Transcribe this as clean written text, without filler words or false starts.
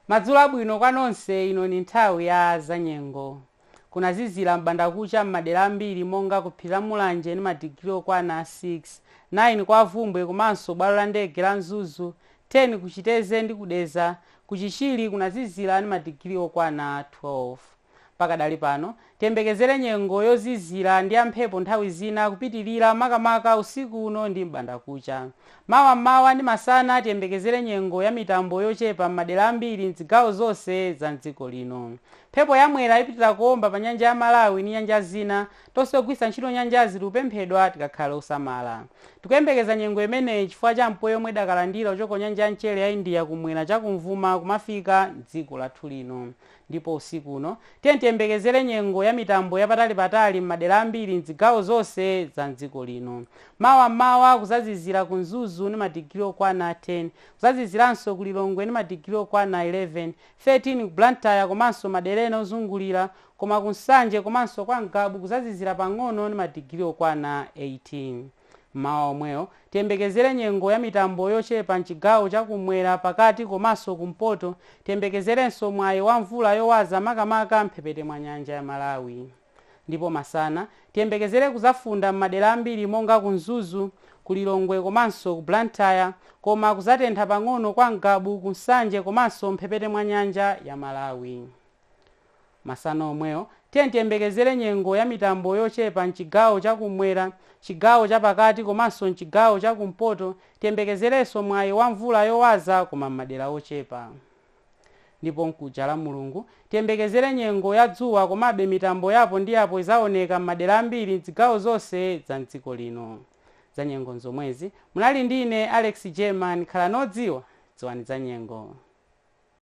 Madzulo abwino kwa nonse. Ino ni nthawi ya zanyengo. Kunazizira m'bandakucha m'madera ambiri monga ku phiri la Mulanje ndi madigiri okwana 6, 9 kwa Vumbwe komanso bwalo la ndege la Mzuzu, 10 ku Chiteze ndi Kudeza, ku Chichili kunazizira ndi madigiri okwana 12. Pakadali pano tiyembekezere nyengo yozizira ndi yamphepo nthawi zina kupitirira makamaka usiku uno ndi m'bandakucha. Mawa ndi masana tiyembekezere nyengo ya mitambo yochepa m'madera ambiri m'zigawo zonse za dziko lino. Mphepo yamwera ipitira kuomba pa nyanja ya Malawi ndi nyanja zina, tonse ogwiritsa ntchito nyanjazi tikupemphedwa tikakhala osamala. Tikuyembekeza nyengo imeneyi chifukwa cha mpweya yomwe idakalandira kuchoka nyanja ya Mchere ya India kumwera chakumvuma kumafika m'dziko lathu lino. Ndipo usiku uno tiyembekezere nyengo ya mitambo yapatali m'madera ambiri m'zigawo zonse za dziko lino. Mawa kuzazizira ku Mzuzu ndi madigiri okwana 10, kuzaziziranso ku Lilongwe ndi madigiri okwana 11, 13 ku Blantyre komanso madera ena ozungulira, koma ku Nsanje komanso kwa Ngabu kuzazizira pang'ono ndi madigiri okwana 18. Mawa omweyo tiyembekezere nyengo ya mitambo yochepa m'chigawo chakumwera pakati komanso kumpoto, tiyembekezerenso mwayi wa mvula yowaza makamaka mphepete mwa nyanja ya Malawi. Ndipo masana tiyembekezere kuzafunda m'madera ambiri monga ku Mzuzu, ku Lilongwe komanso ku Blantyre, koma kuzatentha pang'ono kwa Ngabu, ku Nsanje komanso mphepete mwa nyanja ya Malawi. Masana omweyo tiyembekezere nyengo ya mitambo yochepa m'chigawo chakumwera, chigawo chapakati komanso m'chigawo chakumpoto, tiyembekezerenso mwayi wa mvula yowaza koma m'madera ochepa. Ndipo mkuja la Mulungu tiyembekezere nyengo ya dzuwa komabe mitambo yapo ndi yapo izaoneka m'madera ambiri m'zigawo zonse za dziko lino. Za nyengo zomwezi munali ndine Alex German, khala nodziwa dziwani za nyengo.